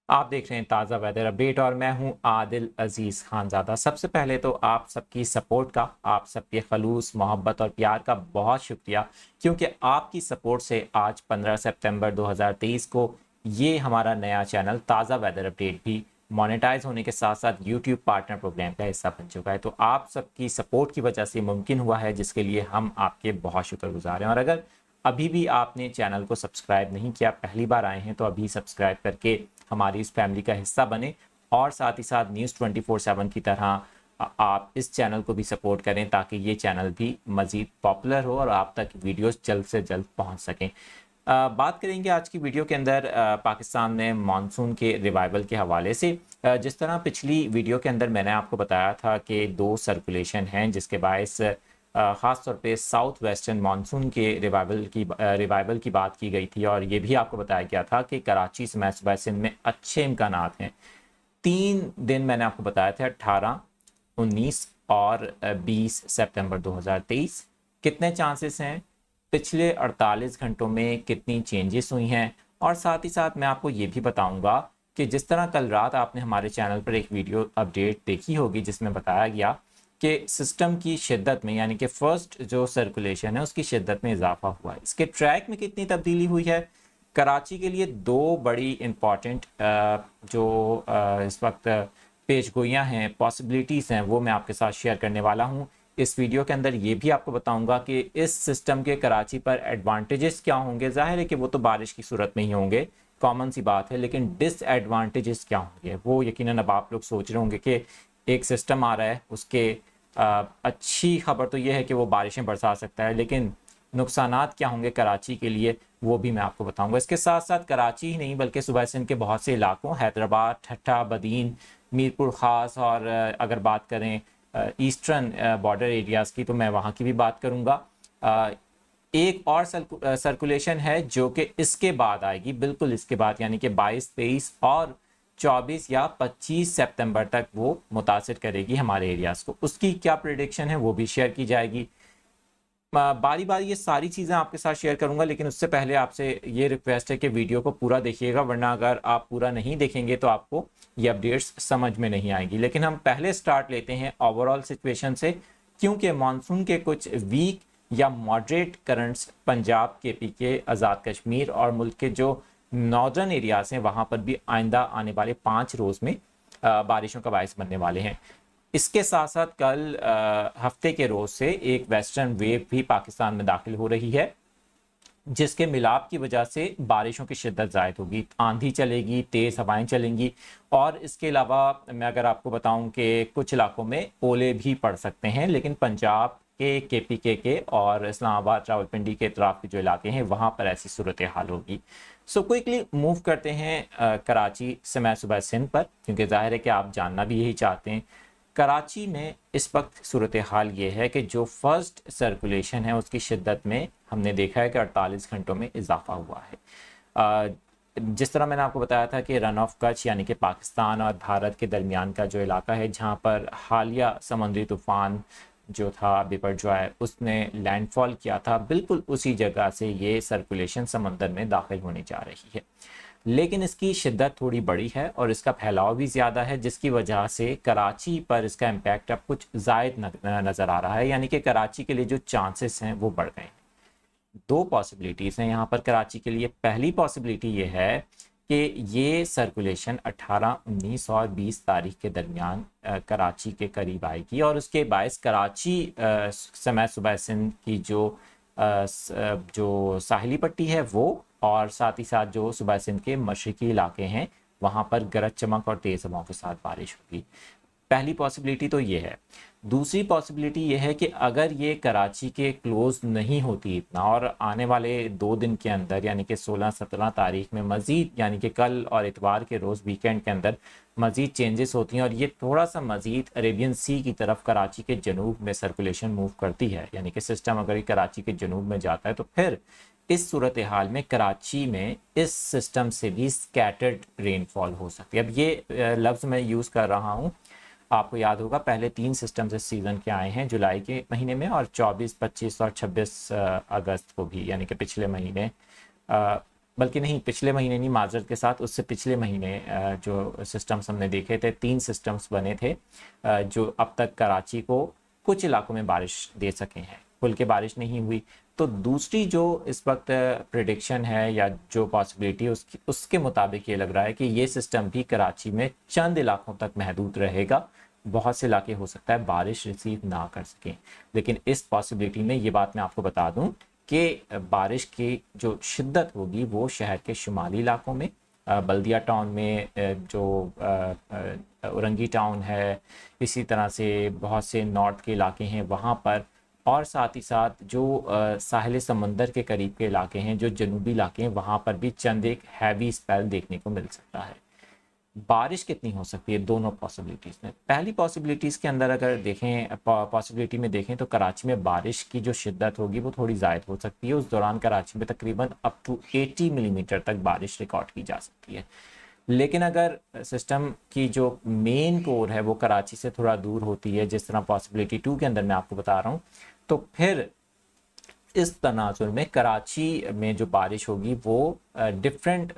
आप देख रहे हैं ताज़ा वेदर अपडेट और मैं हूं आदिल अजीज़ खानज़ादा। सबसे पहले तो आप सबकी सपोर्ट का, आप सबके खलूस मोहब्बत और प्यार का बहुत शुक्रिया, क्योंकि आपकी सपोर्ट से आज 15 सितंबर 2023 को ये हमारा नया चैनल ताज़ा वेदर अपडेट भी मोनेटाइज होने के साथ साथ यूट्यूब पार्टनर प्रोग्राम का हिस्सा बन चुका है। तो आप सबकी सपोर्ट की वजह से मुमकिन हुआ है, जिसके लिए हम आपके बहुत शुक्रगुजार हैं। और अगर अभी भी आपने चैनल को सब्सक्राइब नहीं किया, पहली बार आए हैं, तो अभी सब्सक्राइब करके हमारी इस फैमिली का हिस्सा बने और साथ ही साथ न्यूज़ 24/7 की तरह आप इस चैनल को भी सपोर्ट करें, ताकि ये चैनल भी मज़ीद पॉपुलर हो और आप तक वीडियोस जल्द से जल्द पहुंच सकें। बात करेंगे आज की वीडियो के अंदर पाकिस्तान में मानसून के रिवाइवल के हवाले से। जिस तरह पिछली वीडियो के अंदर मैंने आपको बताया था कि दो सर्कुलेशन हैं, जिसके बायस ख़ास तौर पे साउथ वेस्टर्न मानसून के रिवाइवल की बात की गई थी, और ये भी आपको बताया गया था कि कराची समेत सूबा सिंध में अच्छे इम्कानात हैं। 3 दिन मैंने आपको बताया था, 18, 19 और 20 सितंबर 2023। कितने चांसेस हैं, पिछले 48 घंटों में कितनी चेंजेस हुई हैं, और साथ ही साथ मैं आपको ये भी बताऊंगा कि जिस तरह कल रात आपने हमारे चैनल पर एक वीडियो अपडेट देखी होगी जिसमें बताया गया कि सिस्टम की शिद्दत में, यानी कि फर्स्ट जो सर्कुलेशन है उसकी शिद्दत में इजाफा हुआ है, इसके ट्रैक में कितनी तब्दीली हुई है। कराची के लिए दो बड़ी इंपॉर्टेंट जो इस वक्त पेशगोइयाँ हैं, पॉसिबिलिटीज़ हैं, वो मैं आपके साथ शेयर करने वाला हूँ। इस वीडियो के अंदर ये भी आपको बताऊंगा कि इस सिस्टम के कराची पर एडवांटेजेस क्या होंगे। जाहिर है कि वो तो बारिश की सूरत में ही होंगे, कॉमन सी बात है, लेकिन डिसएडवांटेजेस क्या होंगे वो यकीनन अब आप लोग सोच रहे होंगे कि एक सिस्टम आ रहा है, उसके अच्छी खबर तो ये है कि वो बारिशें बरसा सकता है, लेकिन नुकसानात क्या होंगे कराची के लिए वो भी मैं आपको बताऊंगा। इसके साथ साथ कराची ही नहीं बल्कि सूबा सिंध के बहुत से इलाकों, हैदराबाद, ठट्ठा, बदीन, मीरपुर ख़ास, और अगर बात करें ईस्टर्न बॉर्डर एरियाज़ की, तो मैं वहाँ की भी बात करूँगा। एक और सर्कुलेशन है जो कि इसके बाद आएगी, बिल्कुल इसके बाद, यानी कि 22, 23 और 24 या 25 सितंबर तक वो मुतासिर करेगी हमारे एरियाज़ को। उसकी क्या प्रिडिक्शन है वो भी शेयर की जाएगी। बारी बारी ये सारी चीज़ें आपके साथ शेयर करूंगा, लेकिन उससे पहले आपसे ये रिक्वेस्ट है कि वीडियो को पूरा देखिएगा, वरना अगर आप पूरा नहीं देखेंगे तो आपको ये अपडेट्स समझ में नहीं आएगी। लेकिन हम पहले स्टार्ट लेते हैं ओवरऑल सिचुएशन से, क्योंकि मानसून के कुछ वीक या मॉडरेट करंट्स पंजाब, केपी के, आज़ाद कश्मीर और मुल्क के जो नॉर्दर्न एरियाज हैं वहाँ पर भी आइंदा आने वाले 5 रोज़ में बारिशों का बायस बनने वाले हैं। इसके साथ साथ कल हफ्ते के रोज से एक वेस्टर्न वेव भी पाकिस्तान में दाखिल हो रही है, जिसके मिलाप की वजह से बारिशों की शिद्दत ज़ायद होगी, आंधी चलेगी, तेज़ हवाएं चलेंगी, और इसके अलावा मैं अगर आपको बताऊं कि कुछ इलाकों में ओले भी पड़ सकते हैं। लेकिन पंजाब के, केपीके के और इस्लामाबाद, रावलपिंडी के इतराफ के जो इलाके हैं वहाँ पर ऐसी सूरत हाल होगी। सो क्विकली मूव करते हैं कराची से मैं सूबा सिंध पर, क्योंकि जाहिर है कि आप जानना भी यही चाहते हैं। कराची में इस वक्त सूरत हाल ये है कि जो फर्स्ट सर्कुलेशन है उसकी शिद्दत में हमने देखा है कि 48 घंटों में इजाफा हुआ है। जिस तरह मैंने आपको बताया था कि रन ऑफ कच्छ, यानी कि पाकिस्तान और भारत के दरमियान का जो इलाका है, जहाँ पर हालिया समुद्री तूफ़ान जो था बिपरजॉय, उसने लैंडफॉल किया था, बिल्कुल उसी जगह से ये सर्कुलेशन समंदर में दाखिल होने जा रही है। लेकिन इसकी शिद्दत थोड़ी बड़ी है और इसका फैलाव भी ज़्यादा है, जिसकी वजह से कराची पर इसका इम्पैक्ट अब कुछ ज़ायद नज़र आ रहा है, यानी कि कराची के लिए जो चांसेस हैं वो बढ़ गए हैं। दो पॉसिबिलिटीज़ हैं यहाँ पर कराची के लिए। पहली पॉसिबिलिटी ये है कि ये सर्कुलेशन 18, 19 और 20 तारीख के दरमियान कराची के करीब आएगी, और उसके बायस कराची समेत सूबा सिंध की जो साहिली पट्टी है वो, और साथ ही साथ जो सूबा सिंध के मशरकी इलाके हैं वहाँ पर गरज चमक और तेज़ हवाओं के साथ बारिश होगी। पहली पॉसिबिलिटी तो ये है। दूसरी पॉसिबिलिटी ये है कि अगर ये कराची के क्लोज नहीं होती इतना, और आने वाले 2 दिन के अंदर, यानी कि 16-17 तारीख में मज़ीद, यानी कि कल और इतवार के रोज़ वीकेंड के अंदर मज़ीद चेंजेस होती हैं, और ये थोड़ा सा मज़ीद अरेबियन सी की तरफ कराची के जनूब में सर्कुलेशन मूव करती है, यानी कि सिस्टम अगर ये कराची के जनूब में जाता है, तो फिर इस सूरत हाल में कराची में इस सिस्टम से भी स्कैटर्ड रेनफॉल हो सकती है। अब ये लफ्ज़ मैं यूज़ कर रहा हूँ, आपको याद होगा पहले 3 सिस्टम्स इस सीज़न के आए हैं जुलाई के महीने में, और 24, 25 और 26 अगस्त को भी, यानी कि पिछले महीने बल्कि नहीं, पिछले महीने नहीं, माजरत के साथ, उससे पिछले महीने जो सिस्टम्स हमने देखे थे, 3 सिस्टम्स बने थे जो अब तक कराची को कुछ इलाकों में बारिश दे सके हैं, खुल के बारिश नहीं हुई। तो दूसरी जो इस वक्त प्रिडिक्शन है या जो पॉसिबिलिटी है उसके मुताबिक ये लग रहा है कि ये सिस्टम भी कराची में चंद इलाकों तक महदूद रहेगा। बहुत से इलाके हो सकता है बारिश रिसीव ना कर सकें, लेकिन इस पॉसिबिलिटी में ये बात मैं आपको बता दूं कि बारिश की जो शिद्दत होगी वो शहर के शुमाली इलाकों में, बल्दिया टाउन में, जो औरंगी टाउन है, इसी तरह से बहुत से नॉर्थ के इलाके हैं वहाँ पर, और साथ ही साथ जो साहिल समंदर के करीब के इलाके हैं, जो जनूबी इलाके हैं, वहाँ पर भी चंद एक हैवी स्पेल देखने को मिल सकता है। बारिश कितनी हो सकती है दोनों पॉसिबिलिटीज़ में? पहली पॉसिबिलिटीज़ के अंदर अगर देखें, पॉसिबिलिटी में देखें तो कराची में बारिश की जो शिद्दत होगी वो थोड़ी ज़ायद हो सकती है। उस दौरान कराची में तकरीबन अप टू 80 मिलीमीटर तक बारिश रिकॉर्ड की जा सकती है। लेकिन अगर सिस्टम की जो मेन कोर है वो कराची से थोड़ा दूर होती है, जिस तरह पॉसिबिलिटी 2 के अंदर मैं आपको बता रहा हूँ, तो फिर इस तनाजुर में कराची में जो बारिश होगी वो डिफरेंट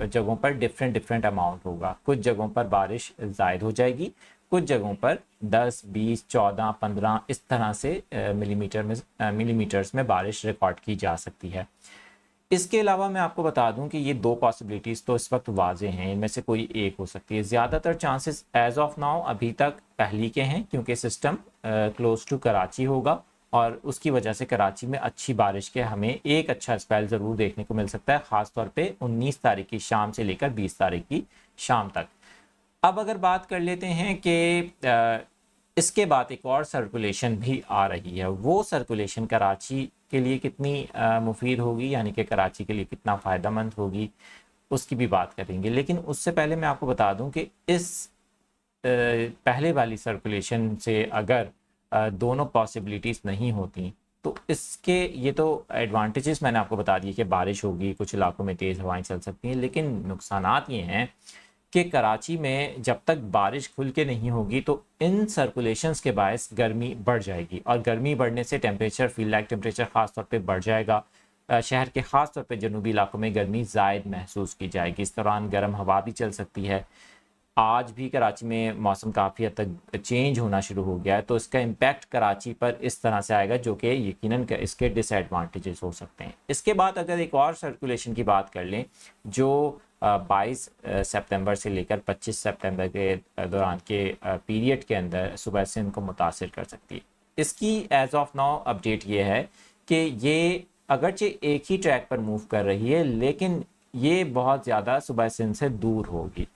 जगहों पर डिफरेंट अमाउंट होगा। कुछ जगहों पर बारिश ज़ायद हो जाएगी, कुछ जगहों पर 10, 20, 14, 15 इस तरह से मिलीमीटर्स में बारिश रिकॉर्ड की जा सकती है। इसके अलावा मैं आपको बता दूं कि ये 2 पॉसिबिलिटीज़ तो इस वक्त वाजे हैं, इनमें से कोई एक हो सकती है। ज़्यादातर चांसेस एज ऑफ नाउ अभी तक पहली के हैं, क्योंकि सिस्टम क्लोज टू कराची होगा और उसकी वजह से कराची में अच्छी बारिश के हमें एक अच्छा स्पेल ज़रूर देखने को मिल सकता है, ख़ासतौर पे 19 तारीख की शाम से लेकर 20 तारीख की शाम तक। अब अगर बात कर लेते हैं कि इसके बाद एक और सर्कुलेशन भी आ रही है, वो सर्कुलेशन कराची के लिए कितनी मुफीद होगी, यानी कि कराची के लिए कितना फ़ायदेमंद होगी, उसकी भी बात करेंगे। लेकिन उससे पहले मैं आपको बता दूं कि इस पहले वाली सर्कुलेशन से अगर दोनों पॉसिबिलिटीज़ नहीं होती तो इसके ये तो एडवांटेजेस मैंने आपको बता दिए कि बारिश होगी, कुछ इलाकों में तेज़ हवाएं चल सकती हैं, लेकिन नुकसानात ये हैं कि कराची में जब तक बारिश खुल के नहीं होगी तो इन सर्कुलेशंस के बायस गर्मी बढ़ जाएगी, और गर्मी बढ़ने से टेम्परेचर, फील लाइक टेम्परेचर ख़ास तौर पे बढ़ जाएगा। शहर के ख़ास तौर पे जनूबी इलाकों में गर्मी ज़ायद महसूस की जाएगी। इस दौरान गर्म हवा भी चल सकती है। आज भी कराची में मौसम काफ़ी हद तक चेंज होना शुरू हो गया है, तो इसका इम्पैक्ट कराची पर इस तरह से आएगा जो कि यकीनन इसके डिसएडवांटेजेस हो सकते हैं। इसके बाद अगर एक और सर्कुलेशन की बात कर लें जो 22 सितंबर से लेकर 25 सितंबर के दौरान के पीरियड के अंदर सुबह से इनको मुतासिर कर सकती है। इसकी एज ऑफ नाउ अपडेट ये है कि ये अगरचे एक ही ट्रैक पर मूव कर रही है, लेकिन ये बहुत ज़्यादा सुबह सिंध से दूर होगी।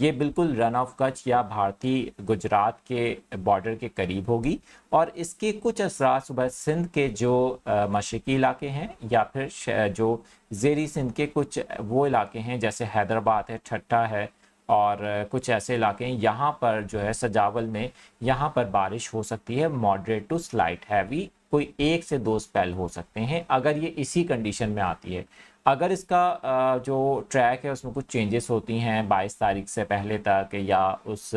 ये बिल्कुल रन ऑफ कच्छ या भारतीय गुजरात के बॉर्डर के करीब होगी, और इसके कुछ असरात सुबह सिंध के जो मशरकी इलाके हैं या फिर जो ज़ेरी सिंध के कुछ वो इलाके हैं जैसे हैदराबाद है, ठट्टा है, और कुछ ऐसे इलाके हैं यहाँ पर जो है सजावल में, यहाँ पर बारिश हो सकती है मॉडरेट टू स्लाइट हैवी, कोई 1 से 2 स्पेल हो सकते हैं अगर ये इसी कंडीशन में आती है। अगर इसका जो ट्रैक है उसमें कुछ चेंजेस होती हैं 22 तारीख से पहले तक या उस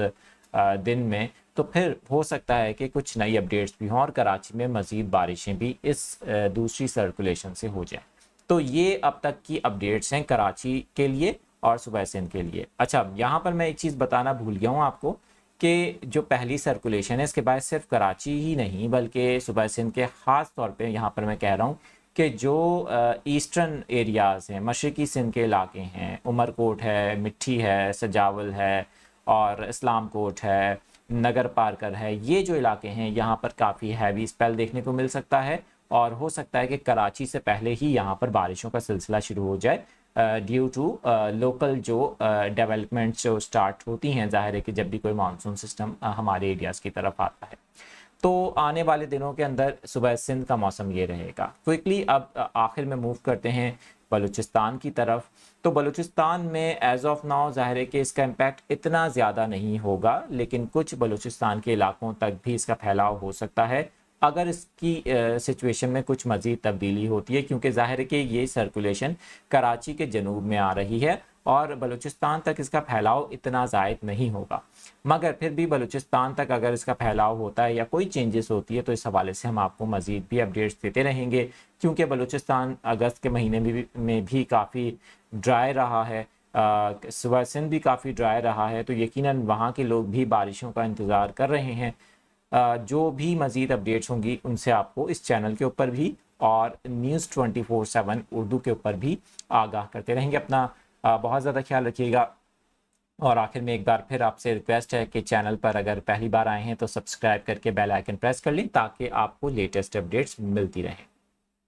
दिन में, तो फिर हो सकता है कि कुछ नई अपडेट्स भी हों और कराची में मज़ीद बारिशें भी इस दूसरी सर्कुलेशन से हो जाएं। तो ये अब तक की अपडेट्स हैं कराची के लिए और सुबह सिंध के लिए। अच्छा, यहाँ पर मैं एक चीज़ बताना भूल गया हूँ आपको कि जो पहली सर्कुलेशन है इसके बाद सिर्फ कराची ही नहीं बल्कि सुबह सिंध के ख़ास तौर पे यहाँ पर मैं कह रहा हूँ कि जो ईस्टर्न एरियाज़ हैं, मशरकी सिंध के इलाके हैं, उमरकोट है, मिट्टी है, सजावल है और इस्लाम कोट है, नगर पार्कर है, ये जो इलाके हैं यहाँ पर काफ़ी हैवी स्पेल देखने को मिल सकता है, और हो सकता है कि कराची से पहले ही यहाँ पर बारिशों का सिलसिला शुरू हो जाए ड्यू टू लोकल जो डेवलपमेंट्स जो स्टार्ट होती हैं। ज़ाहिर है कि जब भी कोई मानसून सिस्टम हमारे एरियाज़ की तरफ आता है तो आने वाले दिनों के अंदर सुबह सिंध का मौसम ये रहेगा। क्विकली अब आखिर में मूव करते हैं बलूचिस्तान की तरफ। तो बलूचिस्तान में एज ऑफ नाउ ज़ाहिर है कि इसका इम्पैक्ट इतना ज़्यादा नहीं होगा, लेकिन कुछ बलूचिस्तान के इलाकों तक भी इसका फैलाव हो सकता है अगर इसकी सिचुएशन में कुछ मज़ीद तब्दीली होती है, क्योंकि ज़ाहिर है कि ये सर्कुलेशन कराची के जनूब में आ रही है और बलूचिस्तान तक इसका फैलाव इतना ज़ायद नहीं होगा। मगर फिर भी बलूचिस्तान तक अगर इसका फैलाव होता है या कोई चेंजेस होती है तो इस हवाले से हम आपको मज़ीद भी अपडेट्स देते रहेंगे, क्योंकि बलूचिस्तान अगस्त के महीने में भी काफ़ी ड्राई रहा है, सुबह सिंध भी काफ़ी ड्राई रहा है, तो यकीनन वहाँ के लोग भी बारिशों का इंतज़ार कर रहे हैं। जो भी मज़ीद अपडेट्स होंगी उनसे आपको इस चैनल के ऊपर भी और न्यूज़ 24/7 उर्दू के ऊपर भी आगाह करते रहेंगे। अपना बहुत ज़्यादा ख्याल रखिएगा। और आखिर में एक बार फिर आपसे रिक्वेस्ट है कि चैनल पर अगर पहली बार आए हैं तो सब्सक्राइब करके बेल आइकन प्रेस कर लें ताकि आपको लेटेस्ट अपडेट्स मिलती रहें।